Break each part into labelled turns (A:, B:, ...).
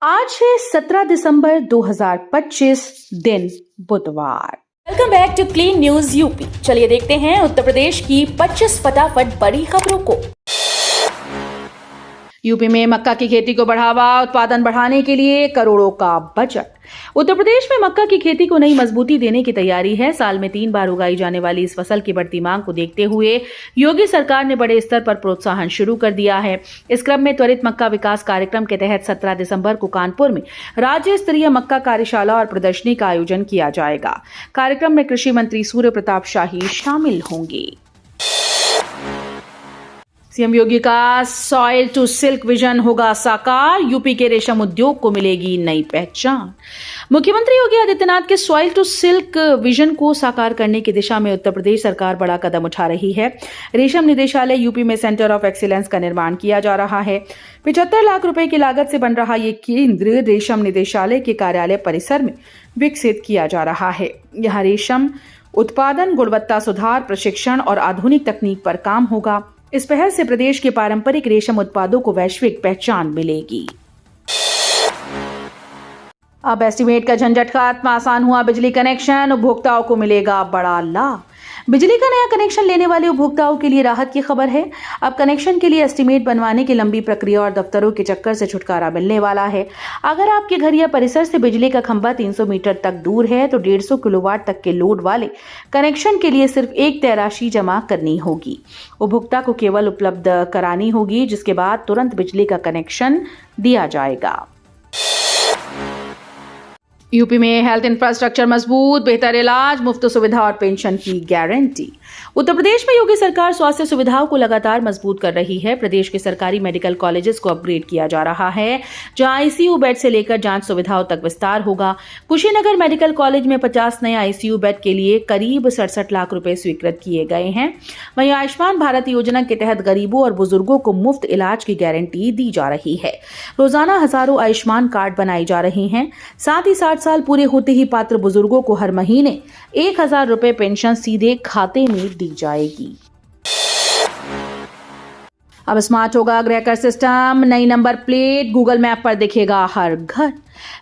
A: आज है 17 दिसंबर 2025 दिन बुधवार।
B: Welcome back to clean news UP. चलिए देखते हैं उत्तर प्रदेश की 25 फटाफट बड़ी खबरों को।
A: यूपी में मक्का की खेती को बढ़ावा, उत्पादन बढ़ाने के लिए करोड़ों का बजट। उत्तर प्रदेश में मक्का की खेती को नई मजबूती देने की तैयारी है। साल में 3 बार उगाई जाने वाली इस फसल की बढ़ती मांग को देखते हुए योगी सरकार ने बड़े स्तर पर प्रोत्साहन शुरू कर दिया है। इस क्रम में त्वरित मक्का विकास कार्यक्रम के तहत 17 दिसंबर को कानपुर में राज्य स्तरीय मक्का कार्यशाला और प्रदर्शनी का आयोजन किया जाएगा। कार्यक्रम में कृषि मंत्री सूर्य प्रताप शाही शामिल होंगे। सीएम योगी का सॉइल टू सिल्क विजन होगा साकार, यूपी के रेशम उद्योग को मिलेगी नई पहचान। मुख्यमंत्री योगी आदित्यनाथ के सॉइल टू सिल्क विजन को साकार करने की दिशा में उत्तर प्रदेश सरकार बड़ा कदम उठा रही है। रेशम निदेशालय यूपी में सेंटर ऑफ एक्सीलेंस का निर्माण किया जा रहा है। 75 लाख रुपए की लागत से बन रहा ये केंद्र रेशम निदेशालय के कार्यालय परिसर में विकसित किया जा रहा है। यहाँ रेशम उत्पादन, गुणवत्ता सुधार, प्रशिक्षण और आधुनिक तकनीक पर काम होगा। इस पहल से प्रदेश के पारंपरिक रेशम उत्पादों को वैश्विक पहचान मिलेगी। अब एस्टीमेट का झंझट खत्म, आसान हुआ बिजली कनेक्शन, उपभोक्ताओं को मिलेगा बड़ा लाभ। बिजली का नया कनेक्शन लेने वाले उपभोक्ताओं के लिए राहत की खबर है। अब कनेक्शन के लिए एस्टीमेट बनवाने की लंबी प्रक्रिया और दफ्तरों के चक्कर से छुटकारा मिलने वाला है। अगर आपके घर या परिसर से बिजली का खंभा 300 मीटर तक दूर है तो 150 किलोवाट तक के लोड वाले कनेक्शन के लिए सिर्फ एक तय राशि जमा करनी होगी। उपभोक्ता को केवल उपलब्ध करानी होगी, जिसके बाद तुरंत बिजली का कनेक्शन दिया जाएगा। यूपी में हेल्थ इंफ्रास्ट्रक्चर मजबूत, बेहतर इलाज, मुफ्त सुविधा और पेंशन की गारंटी। उत्तर प्रदेश में योगी सरकार स्वास्थ्य सुविधाओं को लगातार मजबूत कर रही है। प्रदेश के सरकारी मेडिकल कॉलेजेस को अपग्रेड किया जा रहा है, जहां आईसीयू बेड से लेकर जांच सुविधाओं तक विस्तार होगा। कुशीनगर मेडिकल कॉलेज में 50 नए आईसीयू बेड के लिए करीब 67 लाख रुपए स्वीकृत किए गए हैं। वहीं आयुष्मान भारत योजना के तहत गरीबों और बुजुर्गों को मुफ्त इलाज की गारंटी दी जा रही है। रोजाना हजारों आयुष्मान कार्ड बनाए जा रहे हैं। साथ ही 60 साल पूरे होते ही पात्र बुजुर्गों को हर महीने 1000 रुपए पेंशन सीधे खाते में दी जाएगी। अब स्मार्ट होगा गृहकर सिस्टम, नई नंबर प्लेट गूगल मैप पर दिखेगा हर घर।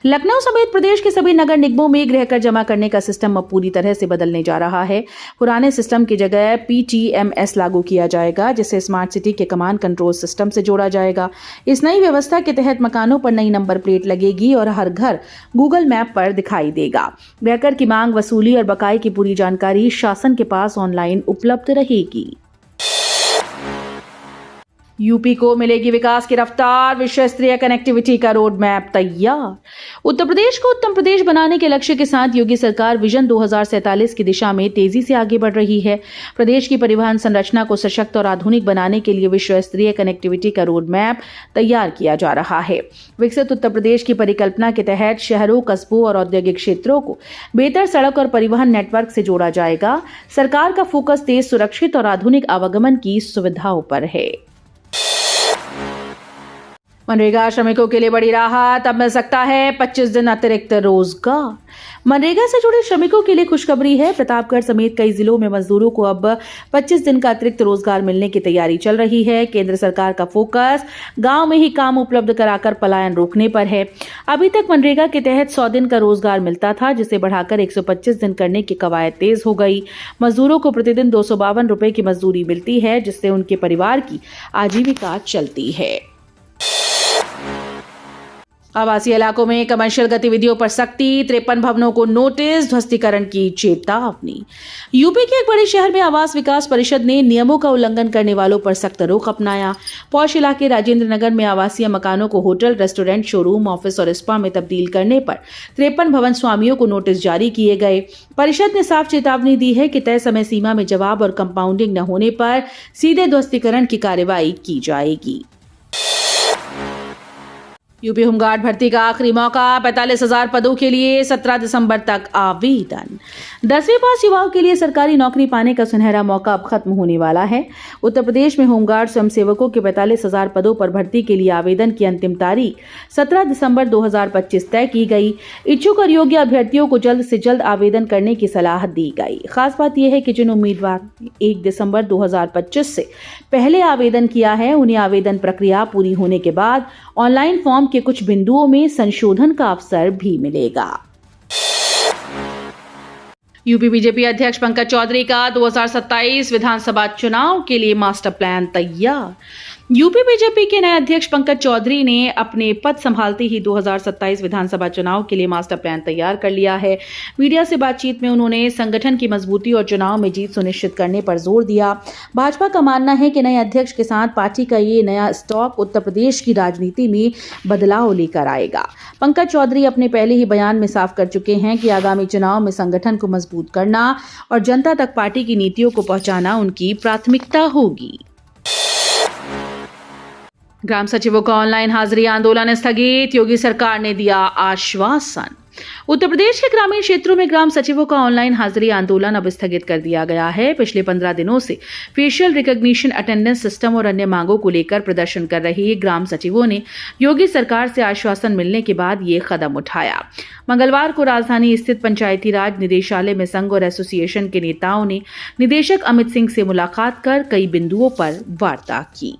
A: लखनऊ समेत प्रदेश के सभी नगर निगमों में गृहकर जमा करने का सिस्टम अब पूरी तरह से बदलने जा रहा है। पुराने सिस्टम की जगह पीटीएमएस लागू किया जाएगा, जिसे स्मार्ट सिटी के कमांड कंट्रोल सिस्टम से जोड़ा जाएगा। इस नई व्यवस्था के तहत मकानों पर नई नंबर प्लेट लगेगी और हर घर गूगल मैप पर दिखाई देगा। गृहकर की मांग, वसूली और बकाये की पूरी जानकारी शासन के पास ऑनलाइन उपलब्ध रहेगी। यूपी को मिलेगी विकास की रफ्तार, विश्व स्तरीय कनेक्टिविटी का रोड मैप तैयार। उत्तर प्रदेश को उत्तम प्रदेश बनाने के लक्ष्य के साथ योगी सरकार विजन 2047 की दिशा में तेजी से आगे बढ़ रही है। प्रदेश की परिवहन संरचना को सशक्त और आधुनिक बनाने के लिए विश्व स्तरीय कनेक्टिविटी का रोड मैप तैयार किया जा रहा है। विकसित उत्तर प्रदेश की परिकल्पना के तहत शहरों, कस्बों और औद्योगिक क्षेत्रों को बेहतर सड़क और परिवहन नेटवर्क से जोड़ा जाएगा। सरकार का फोकस तेज, सुरक्षित और आधुनिक आवागमन की सुविधाओं पर है। मनरेगा श्रमिकों के लिए बड़ी राहत, अब मिल सकता है 25 दिन अतिरिक्त रोजगार। मनरेगा से जुड़े श्रमिकों के लिए खुशखबरी है। प्रतापगढ़ समेत कई जिलों में मजदूरों को अब 25 दिन का अतिरिक्त रोजगार मिलने की तैयारी चल रही है। केंद्र सरकार का फोकस गांव में ही काम उपलब्ध कराकर पलायन रोकने पर है। अभी तक मनरेगा के तहत 100 दिन का रोजगार मिलता था, जिसे बढ़ाकर 125 दिन करने की कवायद तेज हो गई। मजदूरों को प्रतिदिन 252 रुपए की मजदूरी मिलती है, जिससे उनके परिवार की आजीविका चलती है। आवासीय इलाकों में कमर्शियल गतिविधियों पर सख्ती, 53 भवनों को नोटिस, ध्वस्तीकरण की चेतावनी। यूपी के एक बड़े शहर में आवास विकास परिषद ने नियमों का उल्लंघन करने वालों पर सख्त रुख अपनाया। पौष इलाके राजेंद्र नगर में आवासीय मकानों को होटल, रेस्टोरेंट, शोरूम, ऑफिस और स्पा में तब्दील करने पर 53 भवन स्वामियों को नोटिस जारी किए गए। परिषद ने साफ चेतावनी दी है कि तय समय सीमा में जवाब और कंपाउंडिंग न होने पर सीधे ध्वस्तीकरण की कार्रवाई की जाएगी। यूपी होमगार्ड भर्ती का आखिरी मौका, 45,000 पदों के लिए 17 दिसंबर तक आवेदन। 10वीं पास युवाओं के लिए सरकारी नौकरी पाने का सुनहरा मौका अब खत्म होने वाला है। उत्तर प्रदेश में होमगार्ड स्वयंसेवकों के 45,000 पदों पर भर्ती के लिए आवेदन की अंतिम तारीख 17 दिसंबर 2025 तय की गई। इच्छुक और योग्य अभ्यर्थियों को जल्द से जल्द आवेदन करने की सलाह दी गई। खास बात यह है कि जिन उम्मीदवार 1 दिसंबर 2025 से पहले आवेदन किया है, उन्हें आवेदन प्रक्रिया पूरी होने के बाद ऑनलाइन फॉर्म के कुछ बिंदुओं में संशोधन का अवसर भी मिलेगा। यूपी बीजेपी अध्यक्ष पंकज चौधरी का 2027 विधानसभा चुनाव के लिए मास्टर प्लान तैयार। यूपी बीजेपी के नए अध्यक्ष पंकज चौधरी ने अपने पद संभालते ही 2027 विधानसभा चुनाव के लिए मास्टर प्लान तैयार कर लिया है। मीडिया से बातचीत में उन्होंने संगठन की मजबूती और चुनाव में जीत सुनिश्चित करने पर जोर दिया। भाजपा का मानना है कि नए अध्यक्ष के साथ पार्टी का ये नया स्टॉक उत्तर प्रदेश की राजनीति में बदलाव लेकर आएगा। पंकज चौधरी अपने पहले ही बयान में साफ कर चुके हैं कि आगामी चुनाव में संगठन को मजबूत करना और जनता तक पार्टी की नीतियों को पहुंचाना उनकी प्राथमिकता होगी। ग्राम सचिवों का ऑनलाइन हाजिरी आंदोलन स्थगित, योगी सरकार ने दिया आश्वासन। उत्तर प्रदेश के ग्रामीण क्षेत्रों में ग्राम सचिवों का ऑनलाइन हाजिरी आंदोलन अब स्थगित कर दिया गया है। पिछले 15 दिनों से फेशियल रिकॉग्निशन अटेंडेंस सिस्टम और अन्य मांगों को लेकर प्रदर्शन कर रही ग्राम सचिवों ने योगी सरकार से आश्वासन मिलने के बाद ये कदम उठाया। मंगलवार को राजधानी स्थित पंचायती राज निदेशालय में संघ और एसोसिएशन के नेताओं ने निदेशक अमित सिंह से मुलाकात कर कई बिंदुओं पर वार्ता की।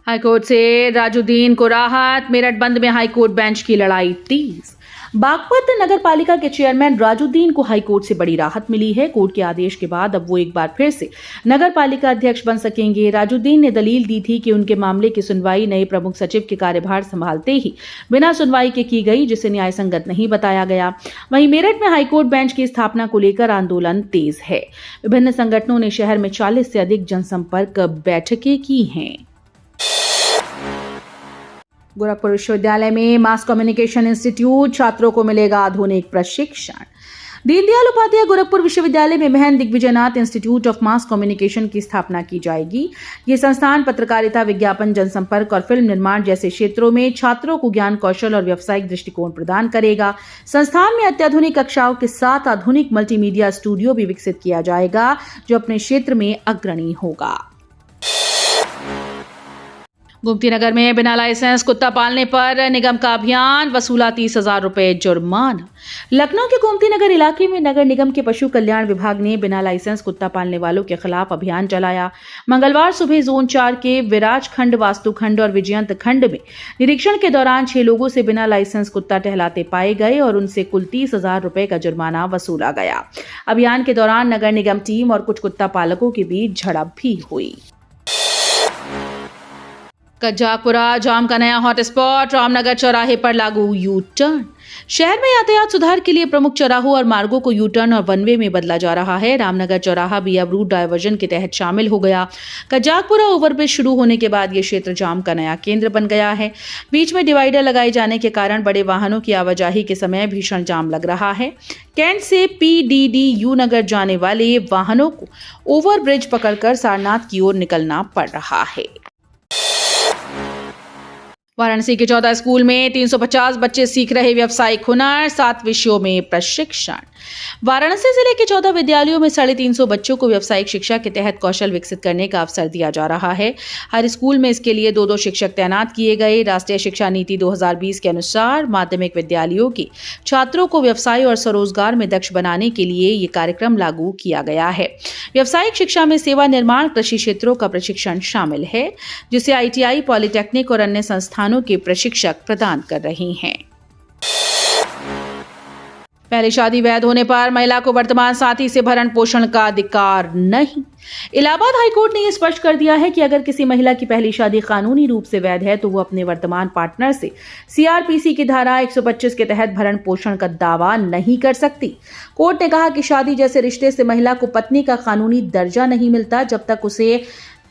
A: हाईकोर्ट से राजुद्दीन को राहत, मेरठ बंद में हाईकोर्ट बेंच की लड़ाई तेज। बागपत नगर पालिका के चेयरमैन राजुद्दीन को हाईकोर्ट से बड़ी राहत मिली है। कोर्ट के आदेश के बाद अब वो एक बार फिर से नगर पालिका अध्यक्ष बन सकेंगे। राजुद्दीन ने दलील दी थी कि उनके मामले की सुनवाई नए प्रमुख सचिव के कार्यभार संभालते ही बिना सुनवाई के की गई, जिसे न्याय संगत नहीं बताया गया। वहीं मेरठ में हाईकोर्ट बेंच की स्थापना को लेकर आंदोलन तेज है। विभिन्न संगठनों ने शहर में 40 से अधिक जनसंपर्क बैठकें की हैं। गोरखपुर विश्वविद्यालय में मास कम्युनिकेशन इंस्टीट्यूट, छात्रों को मिलेगा आधुनिक प्रशिक्षण। दीनदयाल उपाध्याय गोरखपुर विश्वविद्यालय में Mahant Digvijaynath institute of mass communication की स्थापना की जाएगी। ये संस्थान पत्रकारिता, विज्ञापन, जनसंपर्क और फिल्म निर्माण जैसे क्षेत्रों में छात्रों को ज्ञान कौशल और व्यावसायिक दृष्टिकोण प्रदान करेगा। संस्थान में अत्याधुनिक कक्षाओं के साथ आधुनिक मल्टीमीडिया स्टूडियो भी विकसित किया जाएगा, जो अपने क्षेत्र में अग्रणी होगा। गोमती नगर में बिना लाइसेंस कुत्ता पालने पर निगम का अभियान, वसूला 30,000 रुपए जुर्माना। लखनऊ के गोमती नगर इलाके में नगर निगम के पशु कल्याण विभाग ने बिना लाइसेंस कुत्ता पालने वालों के खिलाफ अभियान चलाया। मंगलवार सुबह जोन 4 के विराज खंड, वास्तु खंड और विजयंत खंड में निरीक्षण के दौरान 6 लोगों से बिना लाइसेंस कुत्ता टहलाते पाए गए और उनसे कुल 30,000 रुपए का जुर्माना वसूला गया। अभियान के दौरान नगर निगम टीम और कुछ कुत्ता पालकों के बीच झड़प भी हुई। कज्जाकपुरा जाम का नया हॉटस्पॉट, रामनगर चौराहे पर लागू यू टर्न। शहर में यातायात सुधार के लिए प्रमुख चौराहों और मार्गों को यू टर्न और वन वे में बदला जा रहा है। रामनगर चौराहा भी अब रूट डायवर्जन के तहत शामिल हो गया। कज्जाकपुरा ओवरब्रिज शुरू होने के बाद ये क्षेत्र जाम का नया केंद्र बन गया है। बीच में डिवाइडर लगाए जाने के कारण बड़े वाहनों की आवाजाही के समय भीषण जाम लग रहा है। कैंट से PDDU नगर जाने वाले वाहनों को ओवरब्रिज पकड़कर सारनाथ की ओर निकलना पड़ रहा है। वाराणसी के 14 स्कूल में 350 बच्चे सीख रहे व्यावसायिक हुनर, 7 विषयों में प्रशिक्षण। वाराणसी जिले के 14 विद्यालयों में 350 बच्चों को व्यावसायिक शिक्षा के तहत कौशल विकसित करने का अवसर दिया जा रहा है। हर स्कूल में इसके लिए 2-2 शिक्षक तैनात किए गए। राष्ट्रीय शिक्षा नीति 2020 के अनुसार माध्यमिक विद्यालयों के छात्रों को व्यवसाय और स्वरोजगार में दक्ष बनाने के लिए ये कार्यक्रम लागू किया गया है। व्यावसायिक शिक्षा में सेवा निर्माण, कृषि क्षेत्रों का प्रशिक्षण शामिल है, जिसे ITI, पॉलिटेक्निक और अन्य संस्थानों के प्रशिक्षक प्रदान कर रहे हैं। पहली शादी वैध होने पर महिला को वर्तमान साथी से भरण पोषण का अधिकार नहीं। इलाहाबाद हाईकोर्ट ने यह स्पष्ट कर दिया है कि अगर किसी महिला की पहली शादी कानूनी रूप से वैध है तो वो अपने वर्तमान पार्टनर से CRPC की धारा 125 के तहत भरण पोषण का दावा नहीं कर सकती। कोर्ट ने कहा कि शादी जैसे रिश्ते से महिला को पत्नी का कानूनी दर्जा नहीं मिलता जब तक उसे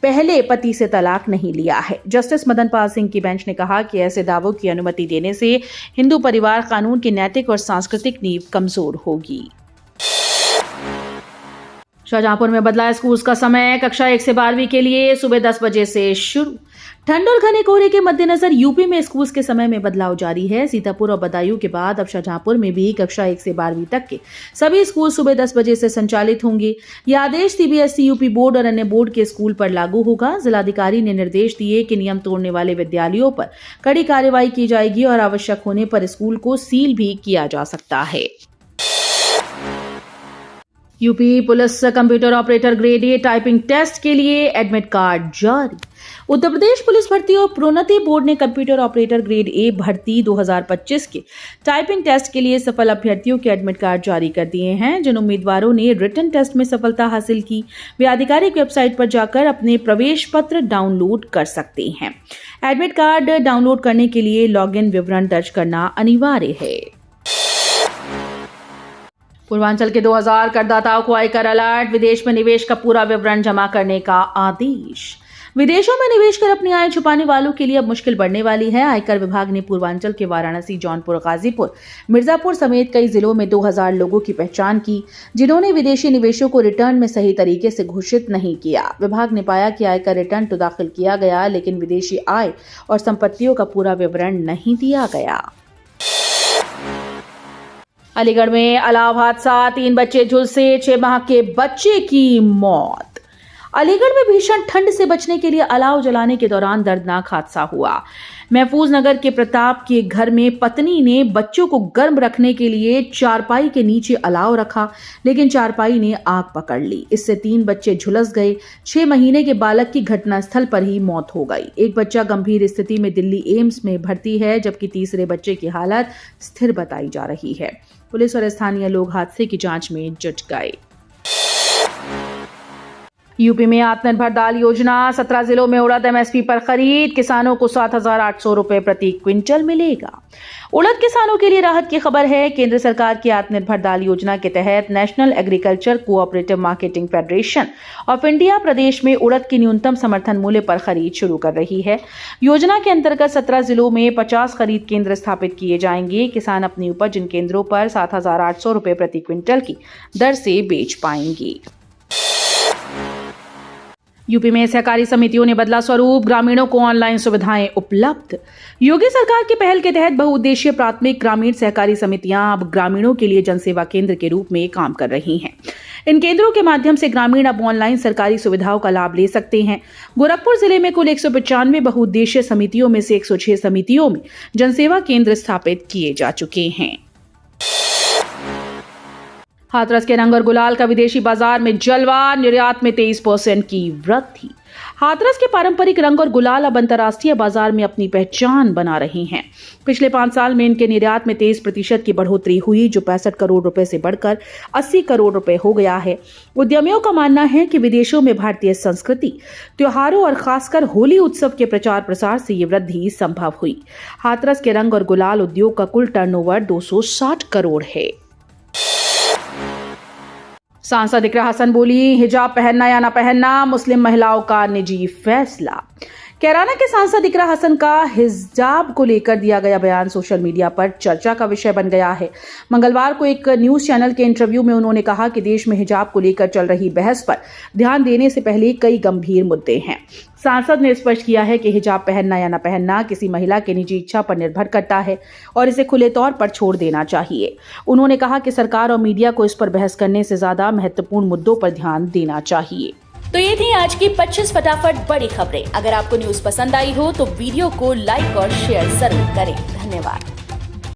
A: पहले पति से तलाक नहीं लिया है। जस्टिस मदन पाल सिंह की बेंच ने कहा कि ऐसे दावों की अनुमति देने से हिंदू परिवार कानून की नैतिक और सांस्कृतिक नींव कमजोर होगी। शाहजहांपुर में बदला स्कूल का समय, कक्षा 1 से 12वीं के लिए सुबह 10 बजे से शुरू। ठंड और घने कोहरे के मद्देनजर यूपी में स्कूल के समय में बदलाव जारी है। सीतापुर और बदायूं के बाद अब शाहजहांपुर में भी कक्षा 1 से 12वीं तक के सभी स्कूल सुबह 10 बजे से संचालित होंगे। यह आदेश CBSE, यूपी बोर्ड और अन्य बोर्ड के स्कूल पर लागू होगा। जिलाधिकारी ने निर्देश दिए कि नियम तोड़ने वाले विद्यालयों पर कड़ी कार्रवाई की जाएगी और आवश्यक होने पर स्कूल को सील भी किया जा सकता है। UP police computer operator grade A typing test के लिए एडमिट कार्ड जारी। उत्तर प्रदेश पुलिस भर्ती और प्रोन्नति बोर्ड ने कंप्यूटर ऑपरेटर ग्रेड ए भर्ती 2025 के टाइपिंग टेस्ट के लिए सफल अभ्यर्थियों के एडमिट कार्ड जारी कर दिए हैं। जिन उम्मीदवारों ने रिटन टेस्ट में सफलता हासिल की वे आधिकारिक वेबसाइट पर जाकर अपने प्रवेश पत्र डाउनलोड कर सकते हैं। एडमिट कार्ड डाउनलोड करने के लिए लॉगिन विवरण दर्ज करना अनिवार्य है। पूर्वांचल के 2000 करदाताओं को आयकर अलर्ट, विदेश में निवेश का पूरा विवरण जमा करने का आदेश। विदेशों में निवेश कर अपनी आय छुपाने वालों के लिए अब मुश्किल बढ़ने वाली है। आयकर विभाग ने पूर्वांचल के वाराणसी, जौनपुर, गाजीपुर, मिर्जापुर समेत कई जिलों में 2000 लोगों की पहचान की, जिन्होंने विदेशी निवेशों को रिटर्न में सही तरीके से घोषित नहीं किया। विभाग ने पाया कि आयकर रिटर्न तो दाखिल किया गया, लेकिन विदेशी आय और संपत्तियों का पूरा विवरण नहीं दिया गया। अलीगढ़ में अलाव हादसा, 3 बच्चे झुलसे, 6 माह के बच्चे की मौत। अलीगढ़ में भीषण ठंड से बचने के लिए अलाव जलाने के दौरान दर्दनाक हादसा हुआ। महफूज नगर के प्रताप के घर में पत्नी ने बच्चों को गर्म रखने के लिए चारपाई के नीचे अलाव रखा, लेकिन चारपाई ने आग पकड़ ली। इससे 3 बच्चे झुलस गए। 6 महीने के बालक की घटनास्थल पर ही मौत हो गई। एक बच्चा गंभीर स्थिति में दिल्ली एम्स में भर्ती है, जबकि तीसरे बच्चे की हालत स्थिर बताई जा रही है। पुलिस और स्थानीय लोग हादसे की जांच में जुट गए। यूपी में आत्मनिर्भर दाल योजना, 17 जिलों में उड़द एमएसपी पर खरीद, किसानों को 7,800 रुपए प्रति क्विंटल मिलेगा। उड़द किसानों के लिए राहत की खबर है। केंद्र सरकार की आत्मनिर्भर दाल योजना के तहत national agriculture cooperative marketing federation of India प्रदेश में उड़द की न्यूनतम समर्थन मूल्य पर खरीद शुरू कर रही है। योजना के अंतर्गत 17 जिलों में 50 खरीद केंद्र स्थापित किए जाएंगे। किसान अपनी उपज इन केंद्रों पर 7,800 रुपए प्रति क्विंटल की दर से बेच पाएंगे। यूपी में सहकारी समितियों ने बदला स्वरूप, ग्रामीणों को ऑनलाइन सुविधाएं उपलब्ध। योगी सरकार की पहल के तहत बहुउद्देशीय प्राथमिक ग्रामीण सहकारी समितियां अब ग्रामीणों के लिए जनसेवा केंद्र के रूप में काम कर रही हैं। इन केंद्रों के माध्यम से ग्रामीण अब ऑनलाइन सरकारी सुविधाओं का लाभ ले सकते हैं। गोरखपुर जिले में कुल 195 बहुउद्देशीय समितियों में से 106 समितियों में जनसेवा केंद्र स्थापित किए जा चुके हैं। हाथरस के रंग और गुलाल का विदेशी बाजार में जलवा, निर्यात में 23% की वृद्धि। हाथरस के पारंपरिक रंग और गुलाल अब अंतर्राष्ट्रीय बाजार में अपनी पहचान बना रहे हैं। पिछले 5 साल में इनके निर्यात में 23% की बढ़ोतरी हुई, जो 65 करोड़ रुपए से बढ़कर 80 करोड़ रुपए हो गया है। उद्यमियों का मानना है कि विदेशों में भारतीय संस्कृति, त्योहारों और खासकर होली उत्सव के प्रचार प्रसार से ये वृद्धि संभव हुई। हाथरस के रंग और गुलाल उद्योग का कुल टर्नओवर 260 करोड़ है। सांसद इकरा हसन बोली, हिजाब पहनना या ना पहनना मुस्लिम महिलाओं का निजी फैसला। कैराना के सांसद इकरा हसन का हिजाब को लेकर दिया गया बयान सोशल मीडिया पर चर्चा का विषय बन गया है। मंगलवार को एक न्यूज चैनल के इंटरव्यू में उन्होंने कहा कि देश में हिजाब को लेकर चल रही बहस पर ध्यान देने से पहले कई गंभीर मुद्दे हैं। सांसद ने स्पष्ट किया है कि हिजाब पहनना या न पहनना किसी महिला की निजी इच्छा पर निर्भर करता है और इसे खुले तौर पर छोड़ देना चाहिए। उन्होंने कहा कि सरकार और मीडिया को इस पर बहस करने से ज्यादा महत्वपूर्ण मुद्दों पर ध्यान देना चाहिए।
B: तो ये थी आज की 25 फटाफट बड़ी खबरें। अगर आपको न्यूज पसंद आई हो तो वीडियो को लाइक और शेयर जरूर करें। धन्यवाद।